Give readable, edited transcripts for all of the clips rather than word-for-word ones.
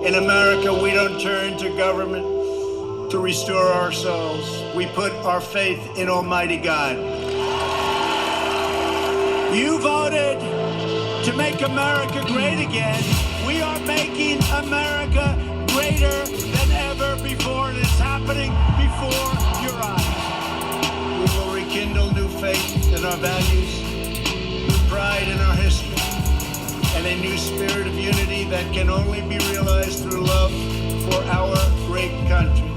In America, we don't turn to government to restore ourselves. We put our faith in Almighty God. You voted to make America great again. We are making America greater than ever before, and it's happening before your eyes. We will rekindle new faith in our values, new pride in our history, and a new spirit of unity that can only be realized through love for our great country.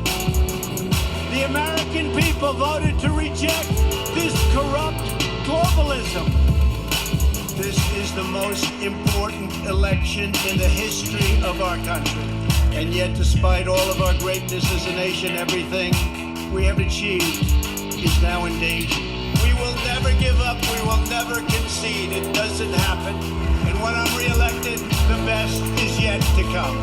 The American people voted to reject this corrupt globalism. This is the most important election in the history of our country. And yet, despite all of our greatness as a nation, everything we have achieved is now in danger. We will never give up. We will never concede. It doesn't happen. And when I'm reelected, the best is yet to come.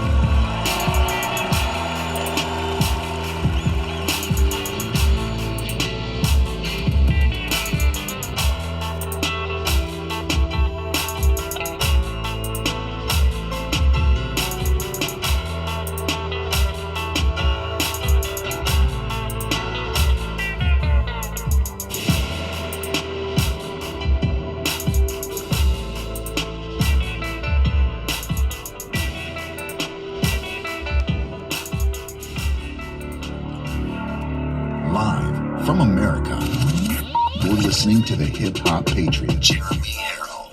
Live from America, you're listening to the Hip Hop Patriot, Jeremy Herrell.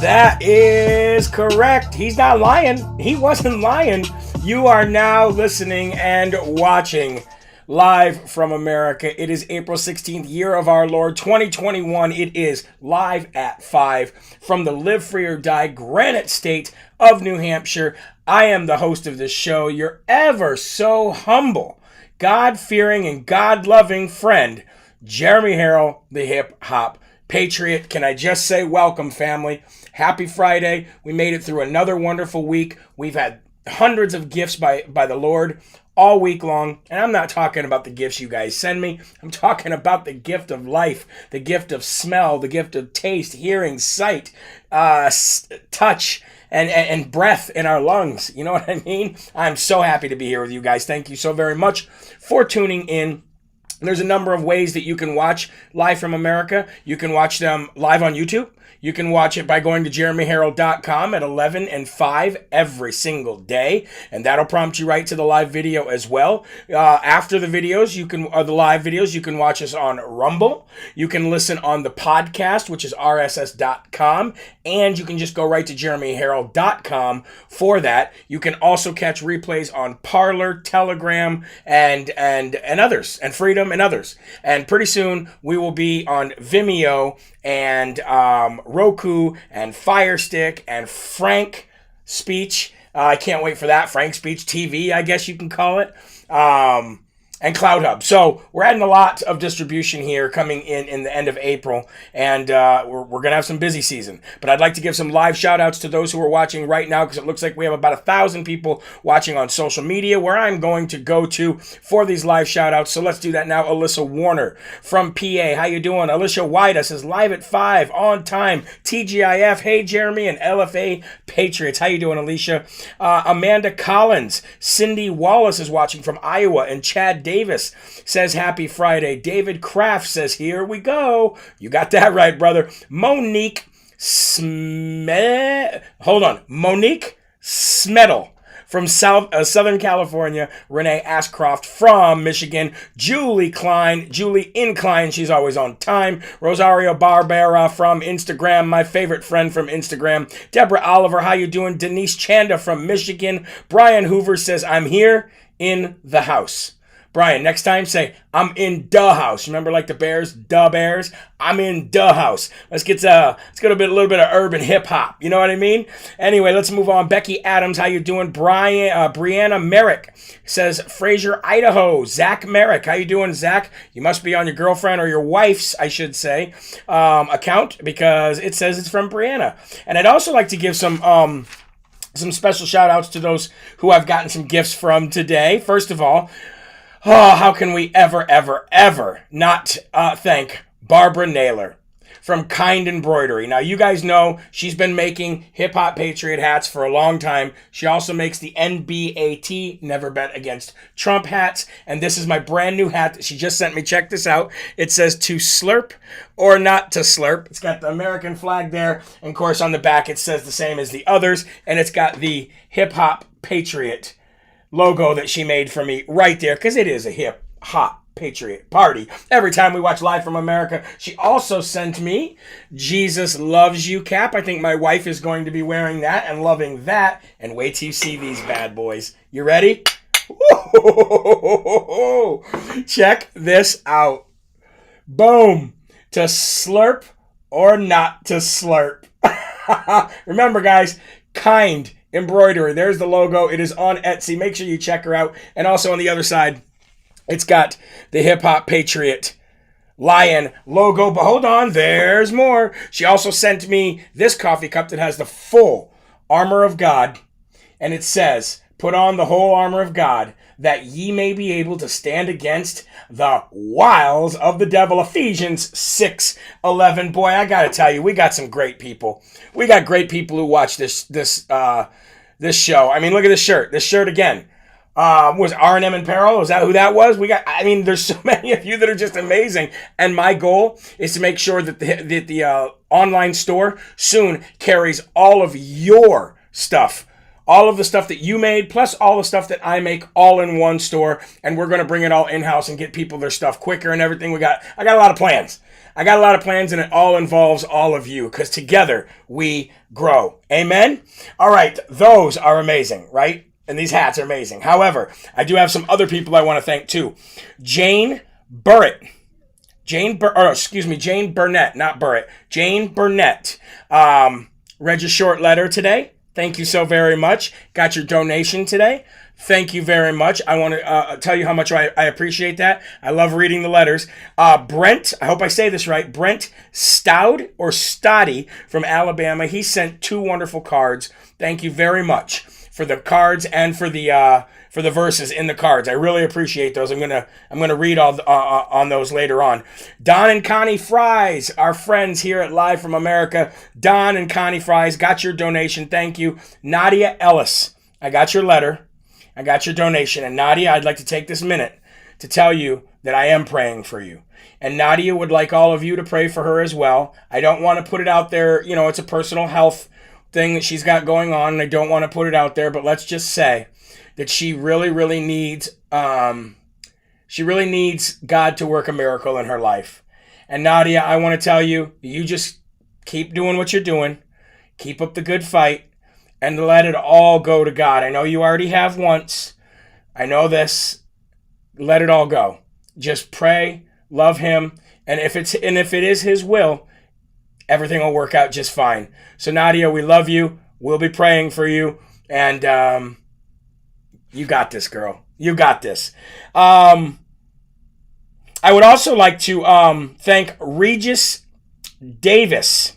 That is correct. He's not lying. He wasn't lying. You are now listening and watching Live from America. It is April 16th, year of our Lord 2021. It is live at 5 from the Live Free or Die Granite State of New Hampshire. I am the host of this show, your ever so humble, God-fearing and God-loving friend, Jeremy Herrell, the Hip Hop Patriot. Can I just say welcome, family? Happy Friday. We made it through another wonderful week. We've had hundreds of gifts by the Lord all week long. And I'm not talking about the gifts you guys send me. I'm talking about the gift of life, the gift of smell, the gift of taste, hearing, sight, touch, and breath in our lungs. You know what I mean? I'm so happy to be here with you guys. Thank you so very much for tuning in. There's a number of ways that you can watch Live from America. You can watch them live on YouTube. You can watch it by going to jeremyherrell.com at 11 and 5 every single day, and that'll prompt you right to the live video as well. After the videos, the live videos, you can watch us on Rumble. You can listen on the podcast, which is rss.com, and you can just go right to jeremyherrell.com for that. You can also catch replays on Parler, Telegram, and others, and Freedom and others. And pretty soon we will be on Vimeo and Roku and Fire Stick and Frank Speech. I can't wait for that. Frank Speech TV, I guess you can call it. And Cloud Hub. So we're adding a lot of distribution here coming in the end of April, and we're going to have some busy season. But I'd like to give some live shout outs to those who are watching right now, because it looks like we have about 1,000 people watching on social media, where I'm going to go to for these live shout outs. So let's do that now. Alyssa Warner from PA. How you doing? Alicia Wida says live at 5 on time. TGIF. Hey Jeremy and LFA Patriots. How you doing, Alicia? Amanda Collins. Cindy Wallace is watching from Iowa, and Chad Davis says happy Friday. David Kraft says here we go. You got that right, brother. Monique Smedel from Southern California. Renee Ashcroft from Michigan. Julie Incline, she's always on time. Rosario Barbera from Instagram, my favorite friend from Instagram. Deborah Oliver, how you doing? Denise Chanda from Michigan. Brian Hoover says, I'm here in the house. Brian, next time say, I'm in the house. Remember like the Bears, the Bears? I'm in the house. Let's get a little bit of urban hip hop. You know what I mean? Anyway, let's move on. Becky Adams, how you doing? Brianna Merrick says, Fraser, Idaho. Zach Merrick, how you doing, Zach? You must be on your girlfriend or your wife's, I should say, account, because it says it's from Brianna. And I'd also like to give some special shout outs to those who I've gotten some gifts from today. First of all, how can we ever not thank Barbara Naylor from Kind Embroidery. Now, you guys know she's been making Hip Hop Patriot hats for a long time. She also makes the NBAT, Never Bet Against Trump hats. And this is my brand new hat that she just sent me. Check this out. It says to slurp or not to slurp. It's got the American flag there. And of course, on the back, it says the same as the others. And it's got the Hip Hop Patriot logo that she made for me right there, because it is a hip hop patriot party every time we watch Live from America. She also sent me Jesus Loves You cap. I think my wife is going to be wearing that and loving that. And wait till you see these bad boys. You ready? Check this out. Boom. To slurp or not to slurp. Remember, guys, Kind Embroidery. There's the logo. It is on Etsy. Make sure you check her out. And also on the other side, it's got the Hip Hop Patriot lion logo. But hold on, there's more. She also sent me this coffee cup that has the full armor of God. And it says, put on the whole armor of God, that ye may be able to stand against the wiles of the devil. Ephesians 6:11. Boy, I gotta tell you, we got some great people. We got great people who watch this show. I mean, look at this shirt. This shirt again. Was R&M and Herrell? Is that who that was? There's so many of you that are just amazing. And my goal is to make sure that the online store soon carries all of your stuff. All of the stuff that you made, plus all the stuff that I make, all in one store. And we're going to bring it all in-house and get people their stuff quicker and everything. I got a lot of plans. And it all involves all of you, because together we grow. Amen? All right, those are amazing, right? And these hats are amazing. However, I do have some other people I want to thank too. Jane Burnett, not Burrett. Jane Burnett read your short letter today. Thank you so very much. Got your donation today. Thank you very much. I want to tell you how much I appreciate that. I love reading the letters. Brent, I hope I say this right, Brent Stoudy from Alabama. He sent 2 wonderful cards. Thank you very much for the cards and for the verses in the cards. I really appreciate those. I'm gonna read all on those later on. Don and Connie Fries, our friends here at Live from America. Don and Connie Fries got your donation. Thank you. Nadia Ellis, I got your letter. I got your donation. And Nadia, I'd like to take this minute to tell you that I am praying for you. And Nadia would like all of you to pray for her as well. I don't want to put it out there. You know, it's a personal health thing that she's got going on, and I don't want to put it out there, but let's just say that she really needs God to work a miracle in her life. And Nadia, I want to tell you, you just keep doing what you're doing, keep up the good fight, and let it all go to God. I know you already have once. I know this. Let it all go. Just pray, love him, and if it is his will, everything will work out just fine. So Nadia, we love you. We'll be praying for you. And you got this, girl. You got this. I would also like to thank Regis Davis.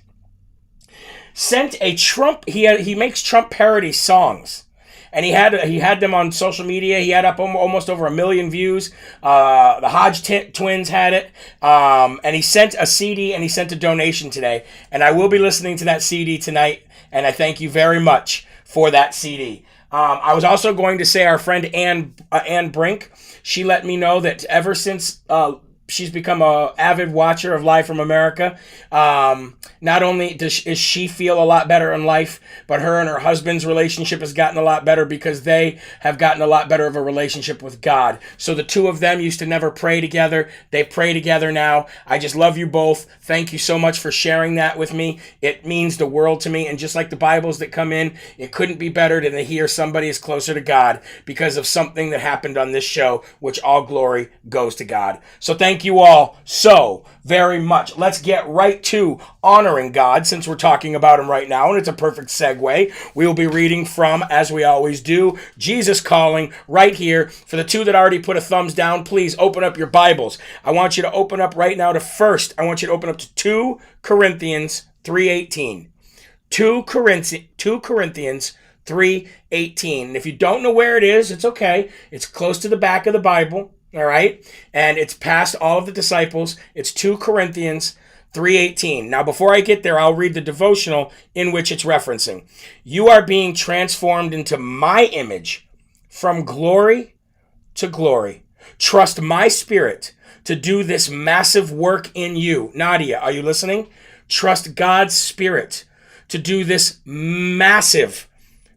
Sent a Trump, he makes Trump parody songs. And he had them on social media. He had up almost over 1 million views. The Hodge twins had it. And he sent a CD and he sent a donation today. And I will be listening to that CD tonight. And I thank you very much for that CD. I was also going to say our friend Ann Brink, she let me know that ever since she's become an avid watcher of Live from America. Not only is she feel a lot better in life, but her and her husband's relationship has gotten a lot better because they have gotten a lot better of a relationship with God. So the two of them used to never pray together. They pray together now. I just love you both. Thank you so much for sharing that with me. It means the world to me. And just like the Bibles that come in, it couldn't be better than to hear somebody is closer to God because of something that happened on this show, which all glory goes to God. So thank you all so very much. Let's get right to honoring God since we're talking about him right now, and it's a perfect segue. We will be reading from, as we always do, Jesus Calling right here. For the two that already put a thumbs down, please open up your Bibles. I want you to open up right now to 2 Corinthians 3:18. 2 Corinthians 3:18. And if you don't know where it is, it's okay. It's close to the back of the Bible. All right. And it's past all of the disciples. It's 2 Corinthians 3:18. Now, before I get there, I'll read the devotional in which it's referencing. You are being transformed into my image from glory to glory. Trust my spirit to do this massive work in you. Nadia, are you listening? Trust God's spirit to do this massive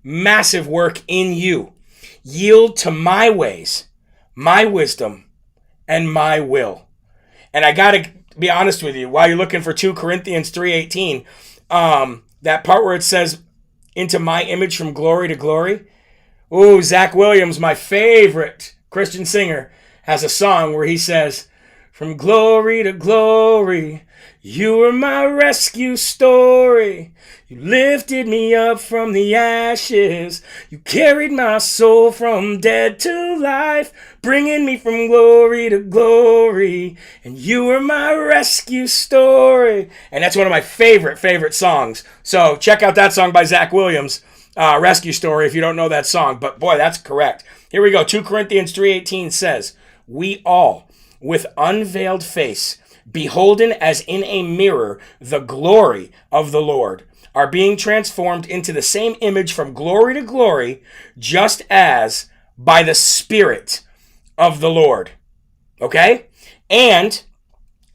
work in you. Yield to my ways, my wisdom, and my will. And I got to be honest with you, while you're looking for 2 Corinthians 3:18, that part where it says, into my image from glory to glory. Ooh, Zach Williams, my favorite Christian singer, has a song where he says, from glory to glory, you were my rescue story. You lifted me up from the ashes. You carried my soul from dead to life, bringing me from glory to glory. And you were my rescue story. And that's one of my favorite songs. So check out that song by Zach Williams, Rescue Story, if you don't know that song. But boy, that's correct. Here we go. 2 Corinthians 3:18 says, we all, with unveiled face, beholden as in a mirror the glory of the Lord, are being transformed into the same image from glory to glory, just as by the Spirit of the Lord. Okay? And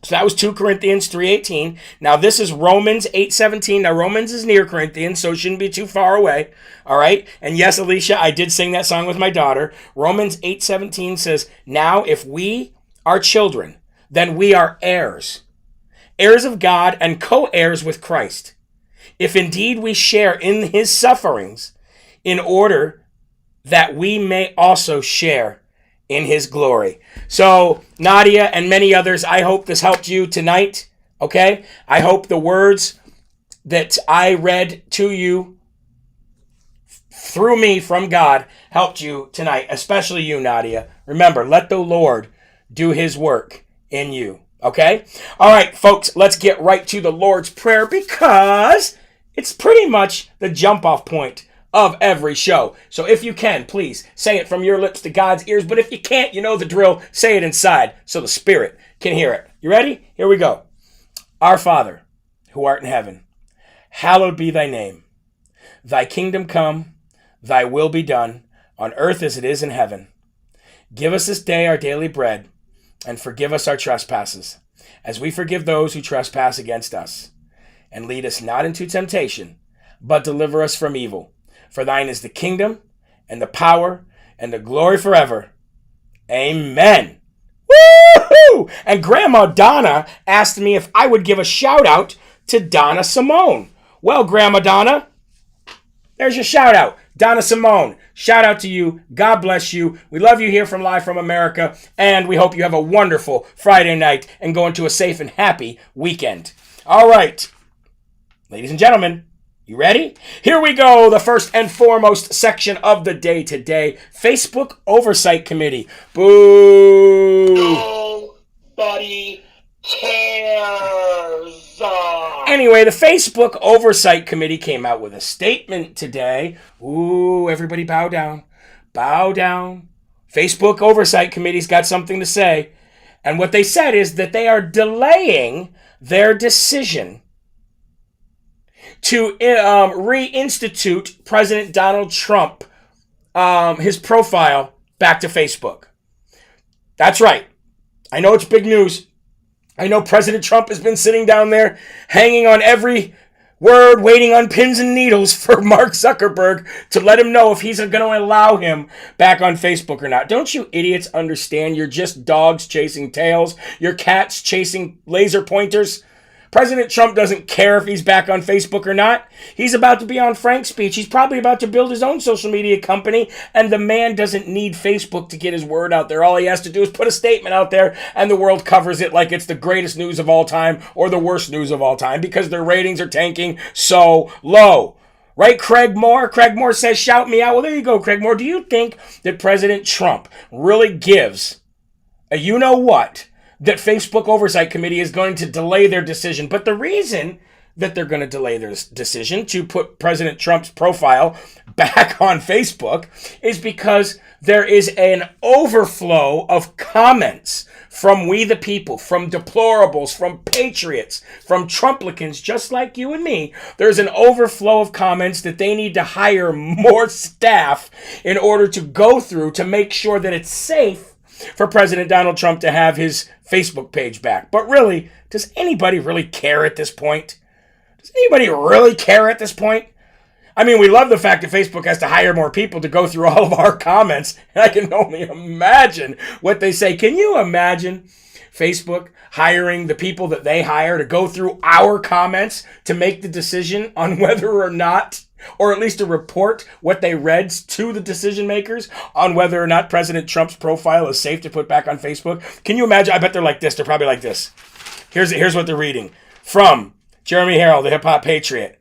so that was 2 Corinthians 3:18. Now this is Romans 8:17. Now Romans is near Corinthians, so it shouldn't be too far away. All right? And yes, Alicia, I did sing that song with my daughter. Romans 8:17 says, now if we are children, then we are heirs, heirs of God and co-heirs with Christ, if indeed we share in his sufferings, in order that we may also share in his glory. So, Nadia and many others, I hope this helped you tonight, okay? I hope the words that I read to you through me from God helped you tonight, especially you, Nadia. Remember, let the Lord do his work in you, okay? All right, folks, let's get right to the Lord's Prayer because it's pretty much the jump-off point of every show. So if you can, please say it from your lips to God's ears. But if you can't, you know the drill. Say it inside so the Spirit can hear it. You ready? Here we go. Our Father, who art in heaven, hallowed be thy name. Thy kingdom come, thy will be done, on earth as it is in heaven. Give us this day our daily bread, and forgive us our trespasses, as we forgive those who trespass against us. And lead us not into temptation, but deliver us from evil. For thine is the kingdom, and the power, and the glory forever. Amen. Woo-hoo! And Grandma Donna asked me if I would give a shout out to Donna Simone. Well, Grandma Donna, there's your shout out. Donna Simone, shout out to you. God bless you. We love you here from Live from America, and we hope you have a wonderful Friday night and go into a safe and happy weekend. All right, ladies and gentlemen, you ready? Here we go. The first and foremost section of the day today, Facebook Oversight Committee. Boo! Nobody cares. Anyway, the Facebook Oversight Committee came out with a statement today. Ooh, everybody bow down. Bow down. Facebook Oversight Committee's got something to say. And what they said is that they are delaying their decision to reinstitute President Donald Trump, his profile, back to Facebook. That's right. I know it's big news. I know President Trump has been sitting down there hanging on every word, waiting on pins and needles for Mark Zuckerberg to let him know if he's going to allow him back on Facebook or not. Don't you idiots understand? You're just dogs chasing tails. You're cats chasing laser pointers. President Trump doesn't care if he's back on Facebook or not. He's about to be on Frank's speech. He's probably about to build his own social media company, and the man doesn't need Facebook to get his word out there. All he has to do is put a statement out there, and the world covers it like it's the greatest news of all time or the worst news of all time because their ratings are tanking so low. Right, Craig Moore? Craig Moore says, shout me out. Well, there you go, Craig Moore. Do you think that President Trump really gives a you-know-what that Facebook Oversight Committee is going to delay their decision? But the reason that they're going to delay their decision to put President Trump's profile back on Facebook is because there is an overflow of comments from we the people, from deplorables, from patriots, from Trumplicans just like you and me. There's an overflow of comments that they need to hire more staff in order to go through to make sure that it's safe for President Donald Trump to have his Facebook page back. But really, does anybody really care at this point? Does anybody really care at this point? I mean, we love the fact that Facebook has to hire more people to go through all of our comments. And I can only imagine what they say. Can you imagine Facebook hiring the people that they hire to go through our comments to make the decision on whether or not, or at least to report what they read to the decision makers on whether or not President Trump's profile is safe to put back on Facebook? Can you imagine? I bet they're like this. They're probably like this. Here's what they're reading. From Jeremy Herrell, the hip-hop patriot.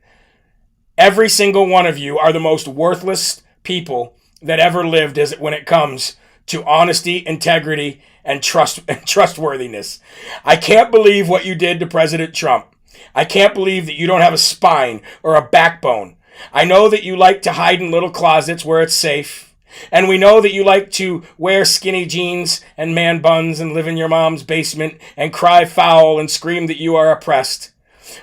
Every single one of you are the most worthless people that ever lived when it comes to honesty, integrity, and trustworthiness. I can't believe what you did to President Trump. I can't believe that you don't have a spine or a backbone. I know that you like to hide in little closets where it's safe. And we know that you like to wear skinny jeans and man buns and live in your mom's basement and cry foul and scream that you are oppressed.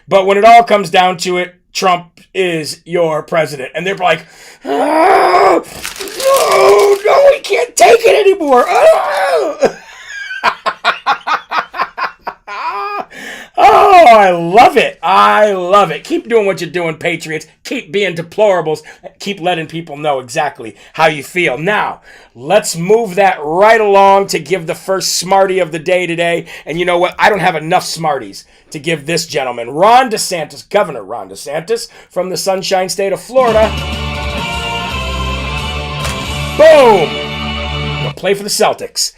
But when it all comes down to it, Trump is your president. And they're like, oh, no, we can't take it anymore. Oh. Oh, I love it. I love it. Keep doing what you're doing, patriots. Keep being deplorables. Keep letting people know exactly how you feel. Now, let's move that right along to give the first smarty of the day today. And you know what? I don't have enough smarties to give this gentleman. Ron DeSantis, Governor Ron DeSantis from the Sunshine State of Florida. Boom! He'll play for the Celtics.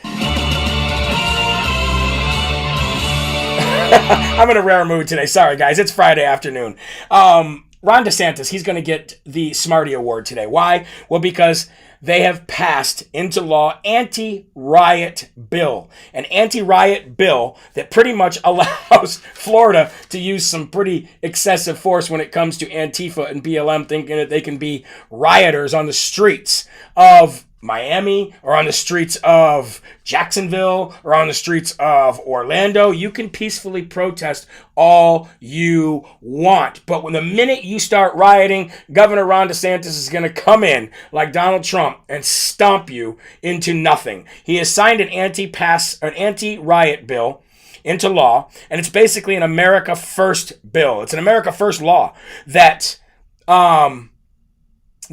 I'm in a rare mood today. Sorry, guys. It's Friday afternoon. Ron DeSantis, he's going to get the Smarty Award today. Why? Well, because they have passed into law Anti-Riot Bill. An Anti-Riot Bill that pretty much allows Florida to use some pretty excessive force when it comes to Antifa and BLM, thinking that they can be rioters on the streets of Miami or on the streets of Jacksonville or on the streets of Orlando. You can peacefully protest all you want. But when the minute you start rioting, Governor Ron DeSantis is going to come in like Donald Trump and stomp you into nothing. He has signed an anti-riot bill into law, and it's basically an America First bill. It's an America First law that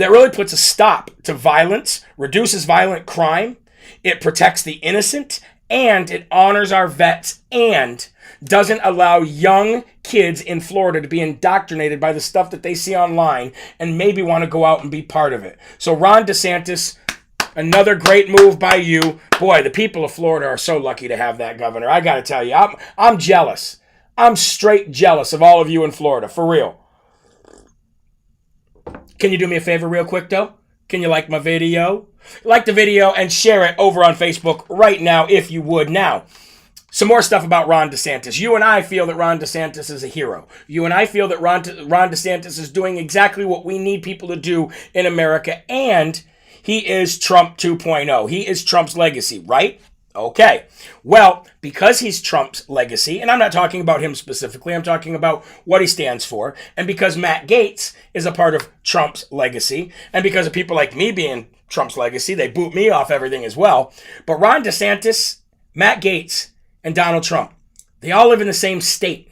really puts a stop to violence, reduces violent crime, it protects the innocent, and it honors our vets, and doesn't allow young kids in Florida to be indoctrinated by the stuff that they see online and maybe want to go out and be part of it. So Ron DeSantis, another great move by you. Boy, the people of Florida are so lucky to have that governor. I got to tell you, I'm jealous. I'm straight jealous of all of you in Florida, for real. Can you do me a favor real quick, though? Can you like my video? Like the video and share it over on Facebook right now, if you would. Now, some more stuff about Ron DeSantis. You and I feel that Ron DeSantis is a hero. You and I feel that Ron DeSantis is doing exactly what we need people to do in America, and he is Trump 2.0. He is Trump's legacy, right? Okay. Well, because he's Trump's legacy, and I'm not talking about him specifically, I'm talking about what he stands for, and because Matt Gaetz is a part of Trump's legacy, and because of people like me being Trump's legacy, they boot me off everything as well. But Ron DeSantis, Matt Gaetz, and Donald Trump, they all live in the same state.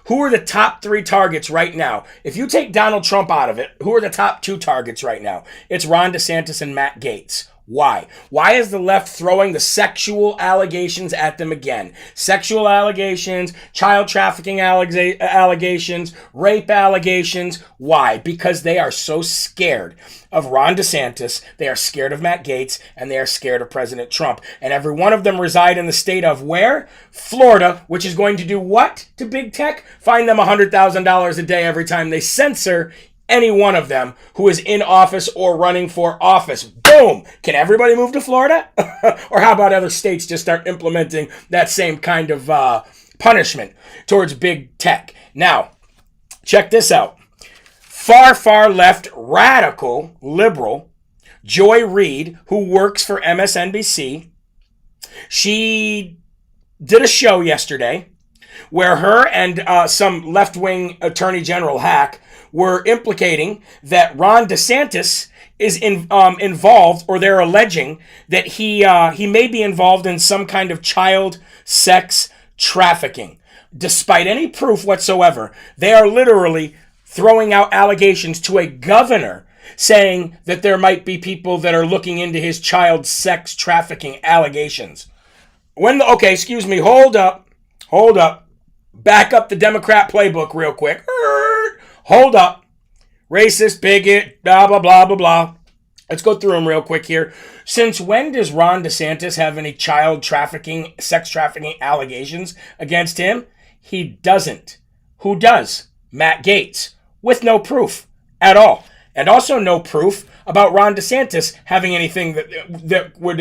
Who are the top 3 targets right now? If you take Donald Trump out of it, who are the top 2 targets right now? It's Ron DeSantis and Matt Gaetz. Why? Why is the left throwing the sexual allegations at them again? Sexual allegations, child trafficking allegations, rape allegations. Why? Because they are so scared of Ron DeSantis, they are scared of Matt Gaetz, and they are scared of President Trump. And every one of them reside in the state of where? Florida, which is going to do what to big tech? Fine them $100,000 a day every time they censor any one of them who is in office or running for office. Boom! Can everybody move to Florida? Or how about other states just start implementing that same kind of punishment towards big tech? Now, Check this out. Far, far left radical liberal Joy Reid, who works for MSNBC, she did a show yesterday where her and some left-wing attorney general hack were implicating that Ron DeSantis is involved, or they're alleging that he may be involved in some kind of child sex trafficking. Despite any proof whatsoever, they are literally throwing out allegations to a governor saying that there might be people that are looking into his child sex trafficking allegations. Hold up. Back up the Democrat playbook real quick. Hold up. Racist, bigot, blah, blah, blah, blah, blah. Let's go through them real quick here. Since when does Ron DeSantis have any child trafficking, sex trafficking allegations against him? He doesn't. Who does? Matt Gaetz, with no proof at all. And also no proof about Ron DeSantis having anything that would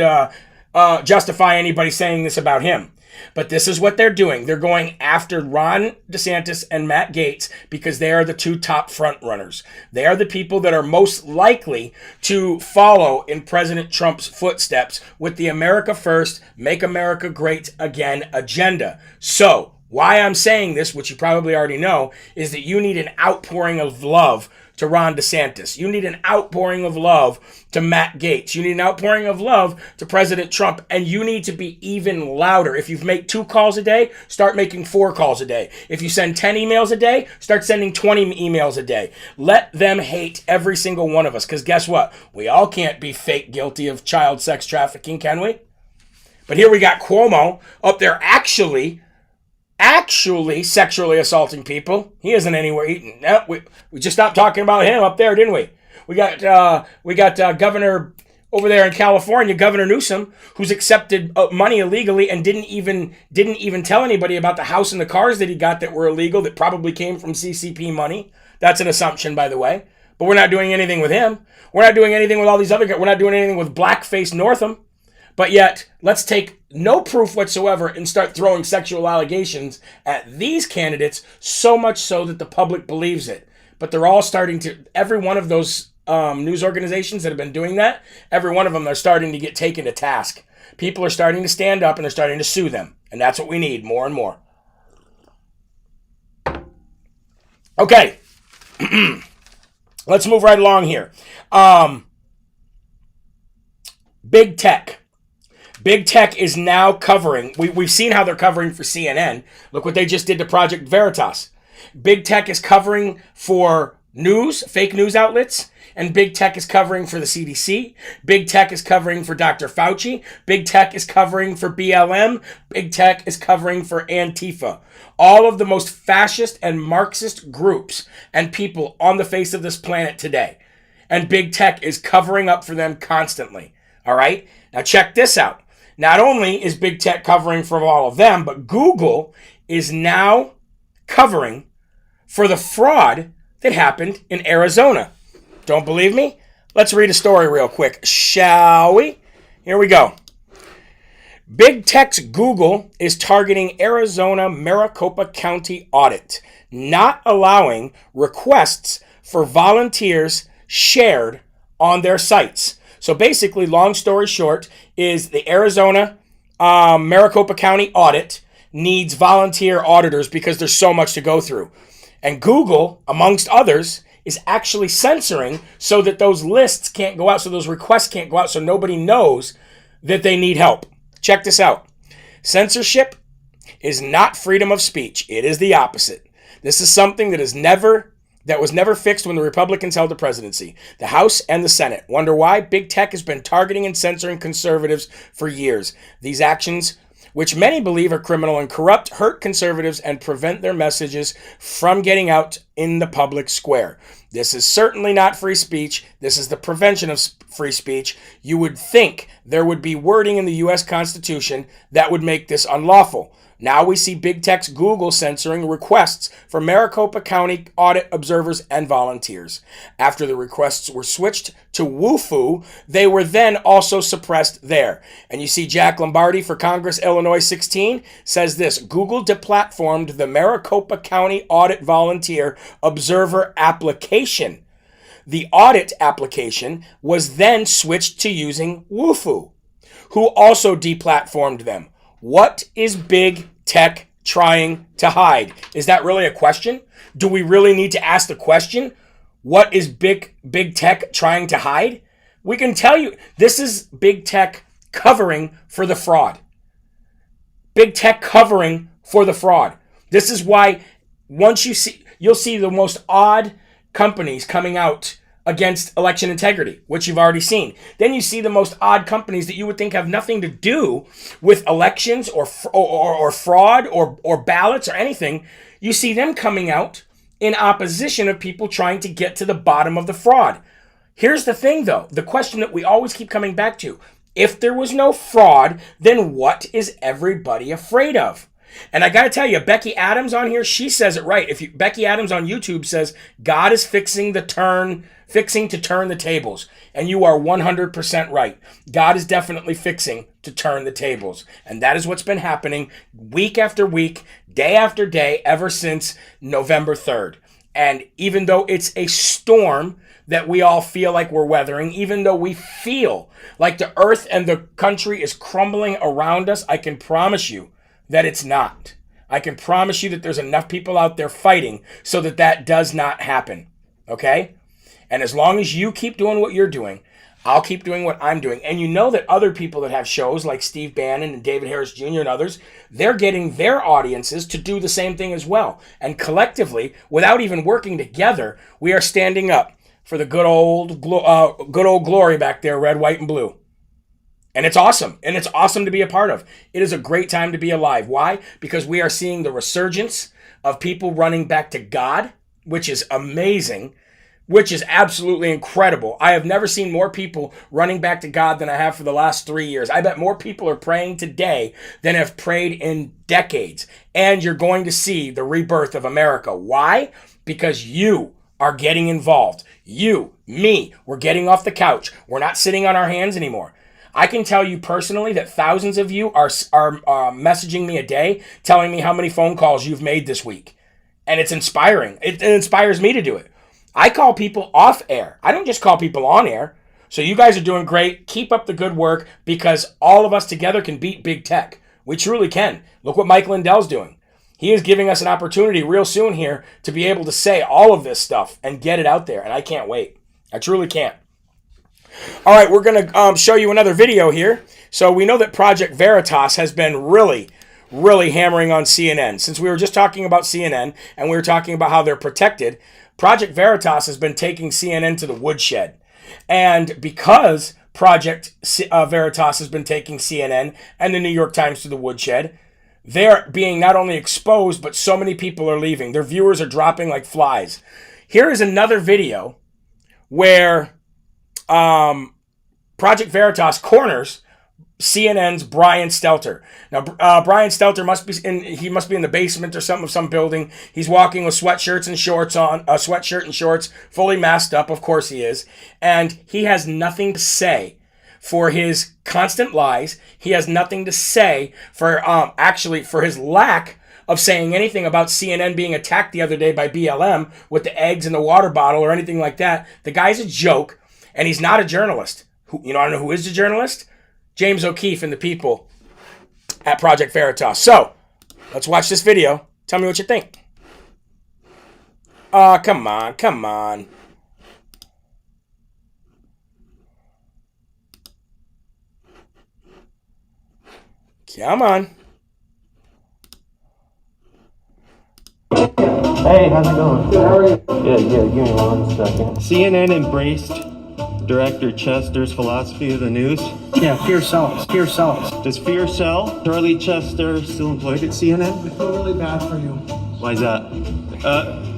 justify anybody saying this about him. But this is what they're doing. They're going after Ron DeSantis and Matt Gaetz because they are the two top front runners. They are the people that are most likely to follow in President Trump's footsteps with the America First, Make America Great Again agenda. So, why I'm saying this, which you probably already know, is that you need an outpouring of love to Ron DeSantis. You need an outpouring of love to Matt Gaetz. You need an outpouring of love to President Trump. And you need to be even louder. If you make 2 calls a day, start making 4 calls a day. If you send 10 emails a day, start sending 20 emails a day. Let them hate every single one of us. Because guess what? We all can't be fake guilty of child sex trafficking, can we? But here we got Cuomo up there actually sexually assaulting people. He isn't anywhere. We just stopped talking about him up there, didn't we? We got Governor over there in California, Governor Newsom, who's accepted money illegally and didn't even tell anybody about the house and the cars that he got that were illegal, that probably came from CCP money. That's an assumption, by the way. But we're not doing anything with him. We're not doing anything with all these other guys. We're not doing anything with Blackface Northam. But yet, let's take no proof whatsoever and start throwing sexual allegations at these candidates, so much so that the public believes it. But they're all starting to, every one of those news organizations that have been doing that, every one of them are starting to get taken to task. People are starting to stand up and they're starting to sue them. And that's what we need, more and more. Okay. Let's move right along here. Big Tech. Big Tech is now covering, we've seen how they're covering for CNN. Look what they just did to Project Veritas. Big Tech is covering for news, fake news outlets, and Big Tech is covering for the CDC. Big Tech is covering for Dr. Fauci. Big Tech is covering for BLM. Big Tech is covering for Antifa. All of the most fascist and Marxist groups and people on the face of this planet today. And Big Tech is covering up for them constantly. All right? Now check this out. Not only is Big Tech covering for all of them, but Google is now covering for the fraud that happened in Arizona. Don't believe me? Let's read a story real quick, shall we? Here we go. Big Tech's Google is targeting Arizona Maricopa County audit, not allowing requests for volunteers shared on their sites. So basically, long story short, is the Arizona Maricopa County audit needs volunteer auditors because there's so much to go through. And Google, amongst others, is actually censoring so that those lists can't go out, so those requests can't go out, so nobody knows that they need help. Check this out. Censorship is not freedom of speech. It is the opposite. This is something that was never fixed when the Republicans held the presidency. The House and the Senate. Wonder why? Big Tech has been targeting and censoring conservatives for years. These actions, which many believe are criminal and corrupt, hurt conservatives and prevent their messages from getting out in the public square. This is certainly not free speech. This is the prevention of free speech. You would think there would be wording in the U.S. Constitution that would make this unlawful. Now we see big tech's Google censoring requests for Maricopa County audit observers and volunteers. After the requests were switched to Wufoo, they were then also suppressed there. And you see Jack Lombardi for Congress, Illinois 16, says this: Google deplatformed the Maricopa County audit volunteer observer application. The audit application was then switched to using Wufoo, who also deplatformed them. What is big tech trying to hide? Is that really a question? Do we really need to ask the question? What is big tech trying to hide? We can tell you this is big tech covering for the fraud. Big tech covering for the fraud. This is why once you'll see the most odd companies coming out against election integrity, which you've already seen. Then you see the most odd companies that you would think have nothing to do with elections or fraud or ballots or anything. You see them coming out in opposition of people trying to get to the bottom of the fraud. Here's the thing, though, the question that we always keep coming back to. If there was no fraud, then what is everybody afraid of? And I got to tell you, Becky Adams on here, she says it right. Becky Adams on YouTube says, God is fixing to turn the tables. And you are 100% right. God is definitely fixing to turn the tables. And that is what's been happening week after week, day after day, ever since November 3rd. And even though it's a storm that we all feel like we're weathering, even though we feel like the earth and the country is crumbling around us, I can promise you that it's not. I can promise you that there's enough people out there fighting so that that does not happen. Okay? And as long as you keep doing what you're doing, I'll keep doing what I'm doing. And you know that other people that have shows like Steve Bannon and David Harris Jr. and others, they're getting their audiences to do the same thing as well. And collectively, without even working together, we are standing up for the good old glory back there, red, white, and blue. And it's awesome. And it's awesome to be a part of. It is a great time to be alive. Why? Because we are seeing the resurgence of people running back to God, which is amazing, which is absolutely incredible. I have never seen more people running back to God than I have for the last 3 years. I bet more people are praying today than have prayed in decades. And you're going to see the rebirth of America. Why? Because you are getting involved. You, me, we're getting off the couch. We're not sitting on our hands anymore. I can tell you personally that thousands of you are messaging me a day telling me how many phone calls you've made this week. And it's inspiring. It inspires me to do it. I call people off air. I don't just call people on air. So you guys are doing great. Keep up the good work because all of us together can beat big tech. We truly can. Look what Mike Lindell's doing. He is giving us an opportunity real soon here to be able to say all of this stuff and get it out there. And I can't wait. I truly can't. All right, we're going to show you another video here. So we know that Project Veritas has been really hammering on CNN. Since we were just talking about CNN and we were talking about how they're protected, Project Veritas has been taking CNN to the woodshed. And because Project Veritas has been taking CNN and the New York Times to the woodshed, they're being not only exposed, but so many people are leaving. Their viewers are dropping like flies. Here is another video where Project Veritas corners CNN's Brian Stelter. Now, Brian Stelter must be in the basement or something of some building. He's walking with sweatshirts and shorts on, a sweatshirt and shorts, fully masked up. Of course he is. And he has nothing to say for his constant lies. He has nothing to say for his lack of saying anything about CNN being attacked the other day by BLM with the eggs in the water bottle or anything like that. The guy's a joke. And he's not a journalist. I don't know who is the journalist? James O'Keefe and the people at Project Veritas. So, let's watch this video. Tell me what you think. Come on. Come on. Hey, how's it going? Good, how are you? Good, give me 1 second. CNN embraced Director Chester's philosophy of the news. Yeah, fear sells. Fear sells. Does fear sell? Charlie Chester still employed at CNN? I feel really bad for you. Why is that?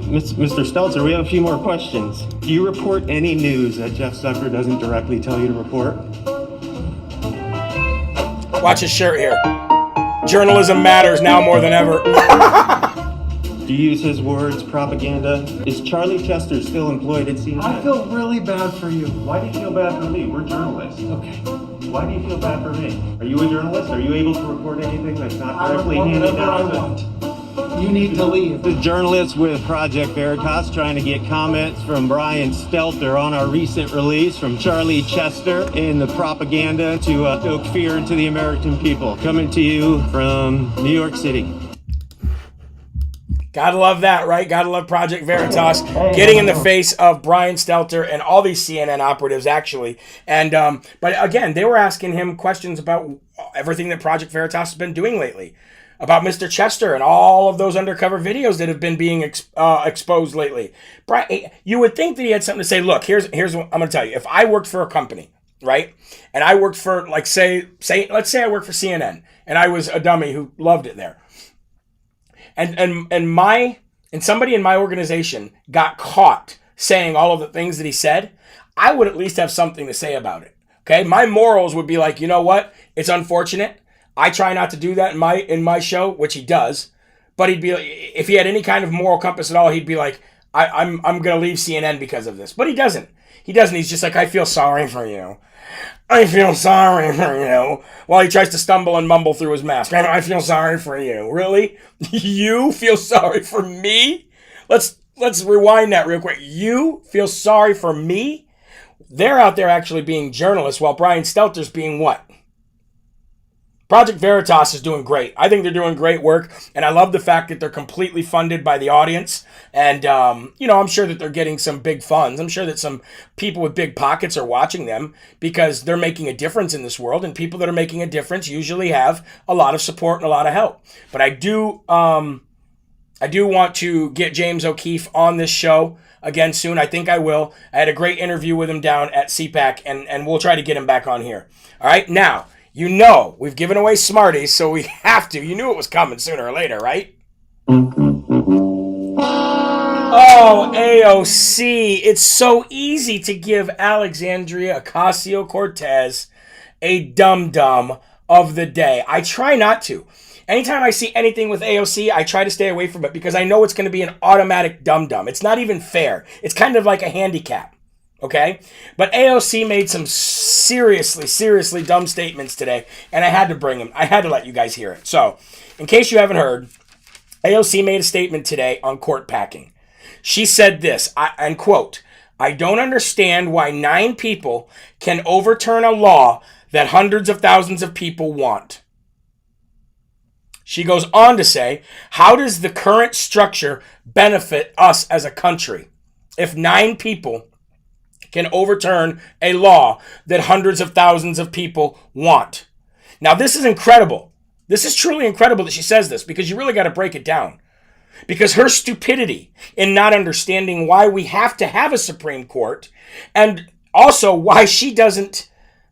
Mr. Stelter, we have a few more questions. Do you report any news that Jeff Zucker doesn't directly tell you to report? Watch his shirt here. Journalism matters now more than ever. Do you use his words, propaganda? Is Charlie Chester still employed at CNN? I feel really bad for you. Why do you feel bad for me? We're journalists. Okay. Why do you feel bad for me? Are you a journalist? Are you able to report anything that's not directly handed Whatever I down? want. You need to leave. The journalist with Project Veritas trying to get comments from Brian Stelter on our recent release from Charlie Chester in the propaganda to stoke fear into the American people. Coming to you from New York City. Gotta love that, right? Gotta love Project Veritas getting in the face of Brian Stelter and all these CNN operatives, actually. And but again, they were asking him questions about everything that Project Veritas has been doing lately, about Mr. Chester and all of those undercover videos that have been being exposed lately. Brian, you would think that he had something to say. Look, here's what I'm gonna tell you. If I worked for a company, right, and I worked for, like, let's say I worked for CNN, and I was a dummy who loved it there. And somebody in my organization got caught saying all of the things that he said, I would at least have something to say about it. Okay, my morals would be like, you know what? It's unfortunate. I try not to do that in my show, which he does. But he'd be, if he had any kind of moral compass at all, he'd be like, I'm gonna leave CNN because of this. But he doesn't. He's just like, I feel sorry for you. I feel sorry for you. While he tries to stumble and mumble through his mask. I feel sorry for you. Really? You feel sorry for me? Let's rewind that real quick. You feel sorry for me? They're out there actually being journalists while Brian Stelter's being what? Project Veritas is doing great. I think they're doing great work, and I love the fact that they're completely funded by the audience. And, I'm sure that they're getting some big funds. I'm sure that some people with big pockets are watching them because they're making a difference in this world, and people that are making a difference usually have a lot of support and a lot of help. But I do want to get James O'Keefe on this show again soon. I think I will. I had a great interview with him down at CPAC, and we'll try to get him back on here. All right, now, we've given away Smarties, so we have to. You knew it was coming sooner or later, right? Oh, AOC. It's so easy to give Alexandria Ocasio-Cortez a dum-dum of the day. I try not to. Anytime I see anything with AOC, I try to stay away from it because I know it's going to be an automatic dum-dum. It's not even fair. It's kind of like a handicap. Okay? But AOC made some seriously dumb statements today, and I had to bring them. I had to let you guys hear it. So, in case you haven't heard, AOC made a statement today on court packing. She said this, and quote, I don't understand why 9 people can overturn a law that hundreds of thousands of people want. She goes on to say, how does the current structure benefit us as a country if 9 people can overturn a law that hundreds of thousands of people want? Now, this is incredible. This is truly incredible that she says this, because you really got to break it down. Because her stupidity in not understanding why we have to have a Supreme Court, and also why she doesn't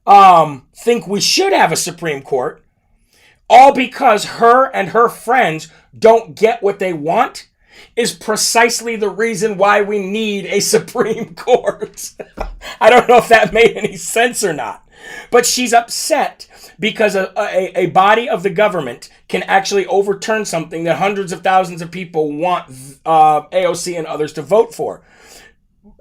think we should have a Supreme Court, all because her and her friends don't get what they want, is precisely the reason why we need a Supreme Court. I don't know if that made any sense or not. But she's upset because a body of the government can actually overturn something that hundreds of thousands of people want AOC and others to vote for.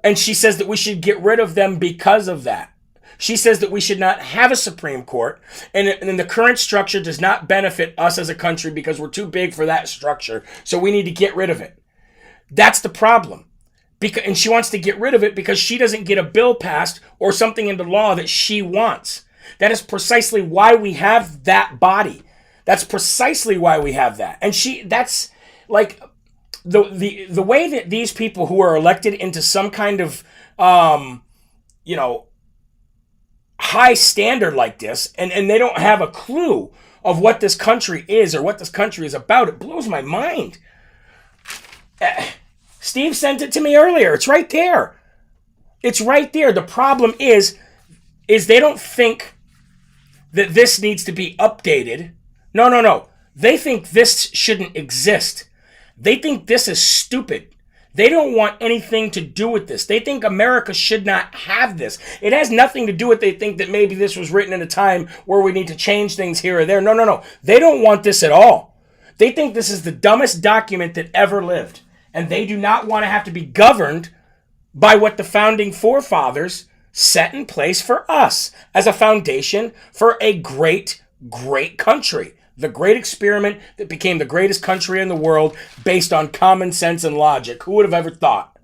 And she says that we should get rid of them because of that. She says that we should not have a Supreme Court, and the current structure does not benefit us as a country because we're too big for that structure, so we need to get rid of it. That's the problem. And she wants to get rid of it because she doesn't get a bill passed or something into law that she wants. That is precisely why we have that body. That's precisely why we have that. And that's like the way that these people who are elected into some kind of high standard like this, and they don't have a clue of what this country is or what this country is about, it blows my mind. Steve sent it to me earlier. It's right there. It's right there. The problem is they don't think that this needs to be updated. No. They think this shouldn't exist. They think this is stupid. They don't want anything to do with this. They think America should not have this. It has nothing to do with they think that maybe this was written in a time where we need to change things here or there. No, no, no. They don't want this at all. They think this is the dumbest document that ever lived. And they do not want to have to be governed by what the founding forefathers set in place for us as a foundation for a great, great country. The great experiment that became the greatest country in the world based on common sense and logic. Who would have ever thought?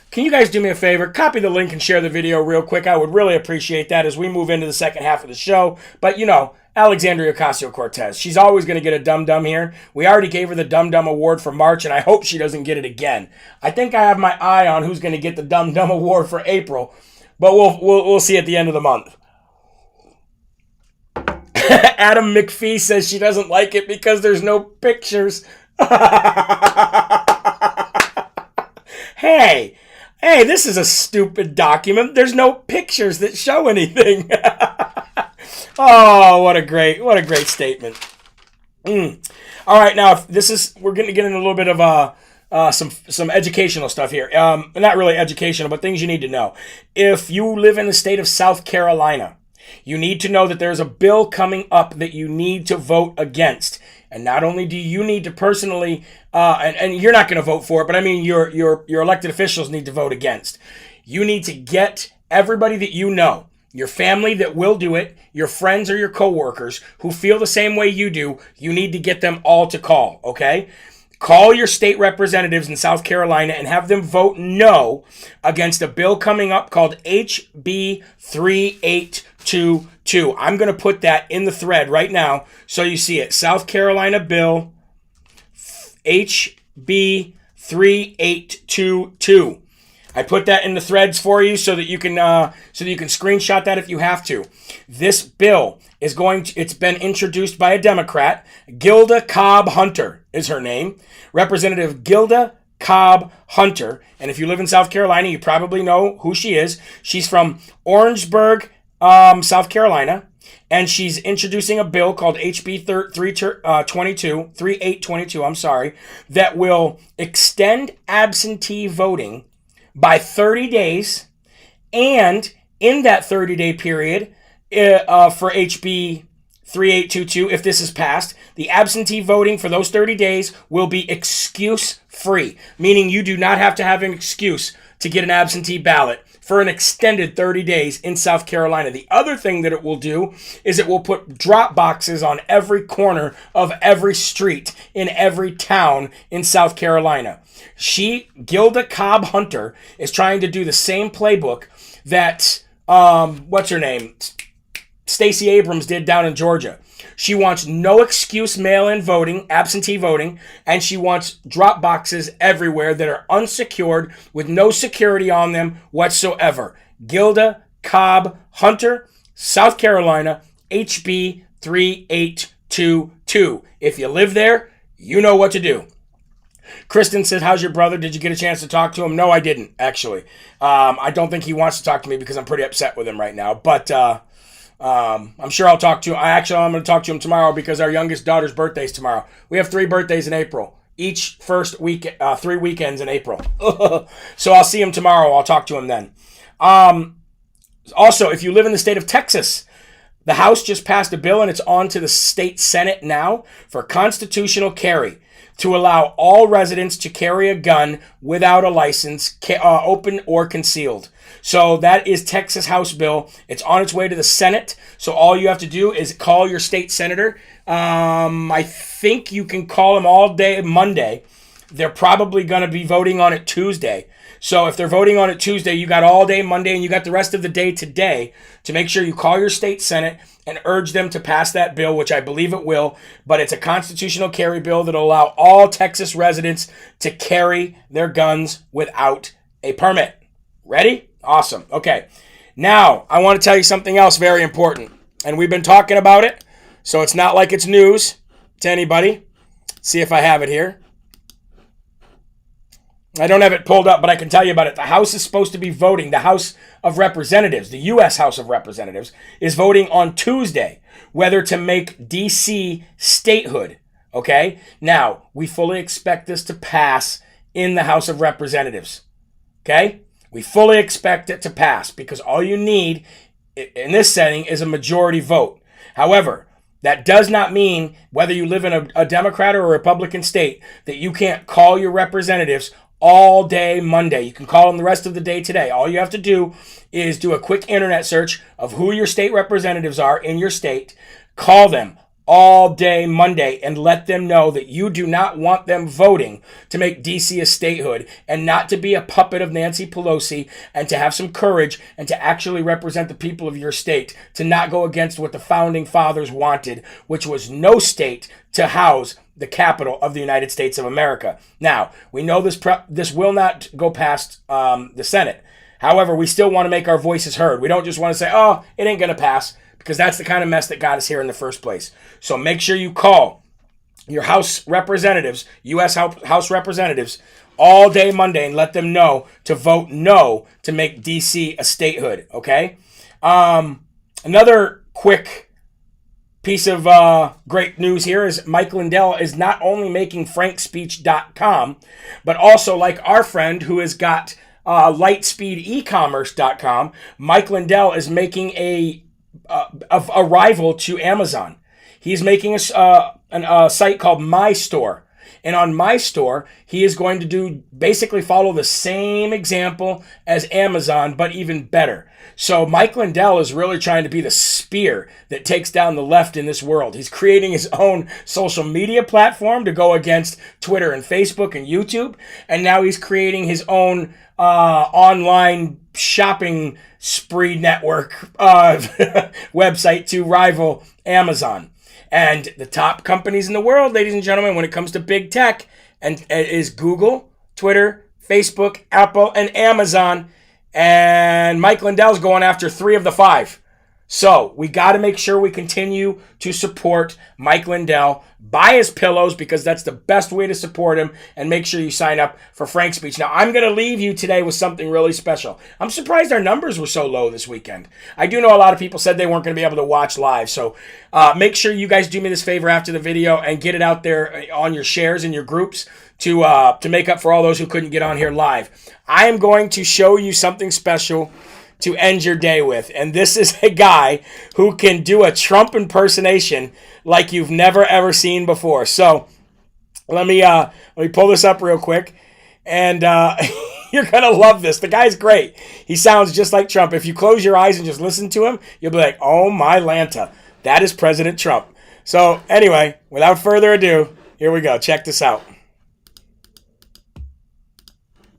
Can you guys do me a favor? Copy the link and share the video real quick. I would really appreciate that as we move into the second half of the show. But you know, Alexandria Ocasio-Cortez, she's always going to get a dum-dum here. We already gave her the dum-dum award for March, and I hope she doesn't get it again. I think I have my eye on who's going to get the dum-dum award for April, but we'll see at the end of the month. Adam McPhee says she doesn't like it because there's no pictures. Hey, this is a stupid document. There's no pictures that show anything. Oh, what a great statement. All right, now we're going to get into a little bit of some educational stuff here. Not really educational, but things you need to know. If you live in the state of South Carolina, you need to know that there's a bill coming up that you need to vote against. And not only do you need to personally, and you're not going to vote for it, but I mean your elected officials need to vote against. You need to get everybody that you know, your family that will do it, your friends or your coworkers who feel the same way you do, you need to get them all to call, okay? Call your state representatives in South Carolina and have them vote no against a bill coming up called HB 3822. I'm going to put that in the thread right now so you see it. South Carolina Bill HB 3822. I put that in the threads for you so that you can screenshot that if you have to. This bill is it's been introduced by a Democrat. Gilda Cobb Hunter is her name. Representative Gilda Cobb Hunter. And if you live in South Carolina, you probably know who she is. She's from Orangeburg, South Carolina. And she's introducing a bill called HB 3822, that will extend absentee voting by 30 days, and in that 30-day period for HB 3822, if this is passed, the absentee voting for those 30 days will be excuse-free, meaning you do not have to have an excuse to get an absentee ballot for an extended 30 days in South Carolina. The other thing that it will do is it will put drop boxes on every corner of every street in every town in South Carolina. Gilda Cobb Hunter, is trying to do the same playbook that, Stacey Abrams did down in Georgia. She wants no excuse mail-in voting, absentee voting, and she wants drop boxes everywhere that are unsecured with no security on them whatsoever. Gilda Cobb Hunter, South Carolina, HB 3822. If you live there, you know what to do. Kristen said, how's your brother? Did you get a chance to talk to him? No, I didn't, actually. I don't think he wants to talk to me because I'm pretty upset with him right now. But I'm sure I'll talk to him. I'm going to talk to him tomorrow because our youngest daughter's birthday is tomorrow. We have 3 birthdays in April. Each first week, 3 weekends in April. So I'll see him tomorrow. I'll talk to him then. Also, if you live in the state of Texas, the House just passed a bill and it's on to the state Senate now for constitutional carry, to allow all residents to carry a gun without a license, open or concealed. So that is Texas House bill. It's on its way to the Senate. So all you have to do is call your state senator. I think you can call them all day Monday. They're probably going to be voting on it Tuesday. So if they're voting on it Tuesday, you got all day Monday and you got the rest of the day today to make sure you call your state Senate and urge them to pass that bill, which I believe it will. But it's a constitutional carry bill that will allow all Texas residents to carry their guns without a permit. Ready? Awesome. Okay. Now, I want to tell you something else very important. And we've been talking about it, so it's not like it's news to anybody. Let's see if I have it here. I don't have it pulled up, but I can tell you about it. The House is supposed to be voting. The House of Representatives, the U.S. House of Representatives, is voting on Tuesday whether to make D.C. statehood. Okay? Now, we fully expect this to pass in the House of Representatives. Okay? We fully expect it to pass because all you need in this setting is a majority vote. However, that does not mean whether you live in a Democrat or a Republican state that you can't call your representatives all day Monday. You can call them the rest of the day today. All you have to do is do a quick internet search of who your state representatives are in your state. Call them all day Monday and let them know that you do not want them voting to make DC a statehood and not to be a puppet of Nancy Pelosi, and to have some courage and to actually represent the people of your state, to not go against what the founding fathers wanted, which was no state to house the capital of the United States of America. Now, we know this will not go past the Senate. However, we still want to make our voices heard. We don't just want to say, oh, it ain't going to pass, because that's the kind of mess that got us here in the first place. So make sure you call your House representatives, U.S. House representatives, all day Monday and let them know to vote no to make D.C. a statehood, okay? Another quick piece of great news here is Mike Lindell is not only making frankspeech.com, but also, like our friend who has got lightspeedecommerce.com, Mike Lindell is making a rival to Amazon. He's making a site called My Store. And on My Store, he is going to basically follow the same example as Amazon, but even better. So Mike Lindell is really trying to be the spear that takes down the left in this world. He's creating his own social media platform to go against Twitter and Facebook and YouTube. And now he's creating his own online shopping spree network website to rival Amazon. And the top companies in the world, ladies and gentlemen, when it comes to big tech, and is Google, Twitter, Facebook, Apple, and Amazon. And Mike Lindell's going after 3 of the 5. So we got to make sure we continue to support Mike Lindell. Buy his pillows, because that's the best way to support him. And make sure you sign up for Frank Speech. Now, I'm going to leave you today with something really special. I'm surprised our numbers were so low this weekend. I do know a lot of people said they weren't going to be able to watch live. So make sure you guys do me this favor after the video and get it out there on your shares and your groups to make up for all those who couldn't get on here live. I am going to show you something special to end your day with. And this is a guy who can do a Trump impersonation like you've never ever seen before. So let me pull this up real quick, and you're gonna love this. The guy's great. He sounds just like Trump. If you close your eyes and just listen to him, you'll be like, oh my Lanta, that is President Trump. So anyway, without further ado, here we go. Check this out.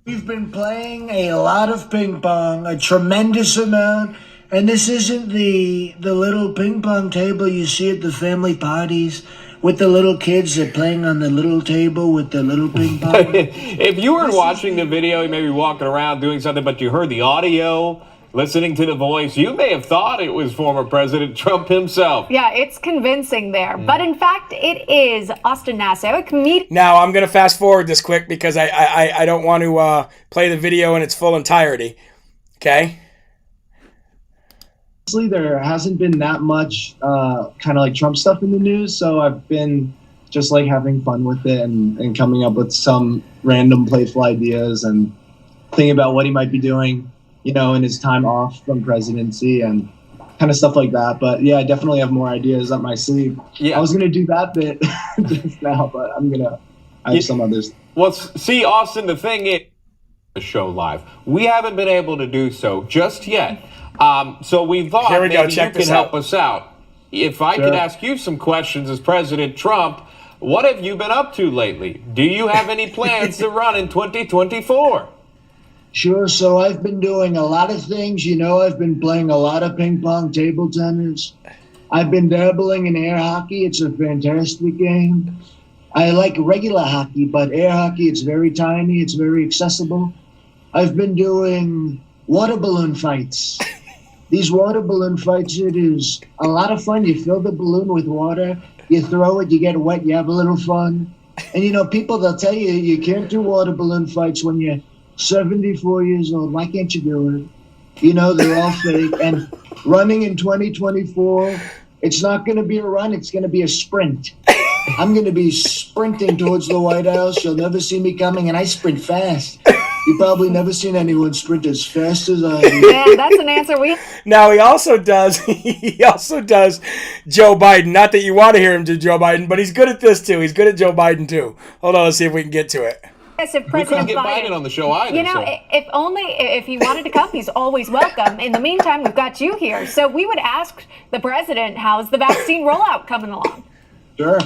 We've been playing a lot of ping pong, a tremendous amount, and this isn't the little ping pong table you see at the family parties with the little kids that are playing on the little table with the little ping pong. If you weren't watching the video, you may be walking around doing something, but you heard the audio, listening to the voice, you may have thought it was former President Trump himself. Yeah, it's convincing there. But in fact, it is Austin Nassau, a comedian. Now, I'm going to fast forward this quick because I don't want to play the video in its full entirety. Okay? Honestly, there hasn't been that much kind of like Trump stuff in the news, so I've been just like having fun with it and coming up with some random playful ideas and thinking about what he might be doing, you know, in his time off from presidency and kind of stuff like that. But yeah, I definitely have more ideas up my sleeve. Yeah. I was going to do that bit just now, but I have some others. Well, see, Austin, the thing is, the show live, we haven't been able to do so just yet. So we thought maybe you can help us out. If I could ask you some questions as President Trump, what have you been up to lately? Do you have any plans to run in 2024? Sure. So I've been doing a lot of things. You know, I've been playing a lot of ping pong, table tennis. I've been dabbling in air hockey. It's a fantastic game. I like regular hockey, but air hockey, it's very tiny. It's very accessible. I've been doing water balloon fights. These water balloon fights, it is a lot of fun. You fill the balloon with water, you throw it, you get wet, you have a little fun. And, you know, people, they'll tell you, you can't do water balloon fights when you're 74 years old. Why can't you do it? You know, they're all fake. And running in 2024, it's not going to be a run. It's going to be a sprint. I'm going to be sprinting towards the White House. You'll never see me coming, and I sprint fast. You've probably never seen anyone sprint as fast as I do. Yeah, that's an answer we... Now, he also does Joe Biden. Not that you want to hear him do Joe Biden, but he's good at this, too. He's good at Joe Biden, too. Hold on, let's see if we can get to it. Yes, if We couldn't President get Biden on the show either. You know, if he wanted to come, he's always welcome. In the meantime, we've got you here. So we would ask the president, how's the vaccine rollout coming along? Sure.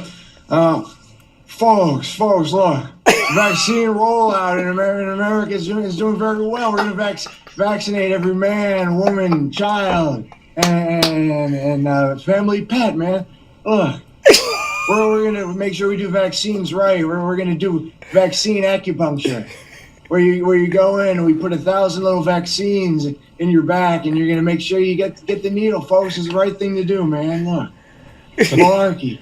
Folks, look. Vaccine rollout in America is doing very well. We're going to vaccinate every man, woman, child, and family pet, man. Look. We're going to make sure we do vaccines right. We're going to do vaccine acupuncture, where you go in and we put 1,000 little vaccines in your back, and you're going to make sure you get the needle, folks. It's the right thing to do, man. Look, it's malarkey.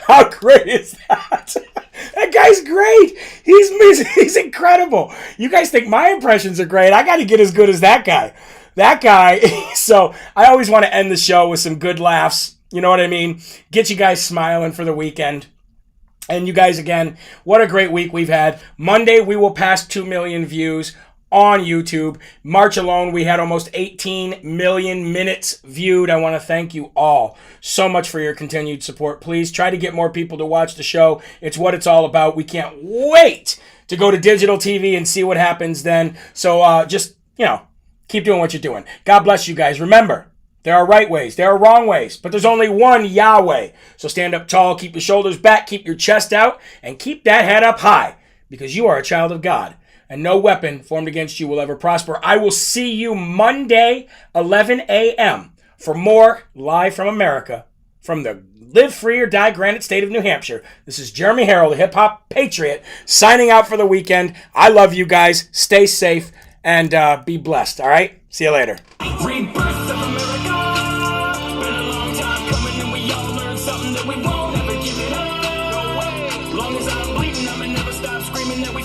How great is that? That guy's great. He's incredible. You guys think my impressions are great? I got to get as good as that guy. That guy. So I always want to end the show with some good laughs. You know what I mean? Get you guys smiling for the weekend. And you guys, again, what a great week we've had. Monday, we will pass 2 million views on YouTube. March alone, we had almost 18 million minutes viewed. I want to thank you all so much for your continued support. Please try to get more people to watch the show. It's what it's all about. We can't wait to go to digital TV and see what happens then. So just, keep doing what you're doing. God bless you guys. Remember, there are right ways, there are wrong ways, but there's only one Yahweh. So stand up tall, keep your shoulders back, keep your chest out, and keep that head up high, because you are a child of God, and no weapon formed against you will ever prosper. I will see you Monday, 11 a.m. for more Live from America from the Live Free or Die Granite State of New Hampshire. This is Jeremy Herrell, the hip-hop patriot, signing out for the weekend. I love you guys. Stay safe and be blessed, all right? See you later. Rebirth of America. Been a long time coming, and we all learned something that we won't ever give it up. No way. Long as I'm bleeding, I'ma never stop screaming that we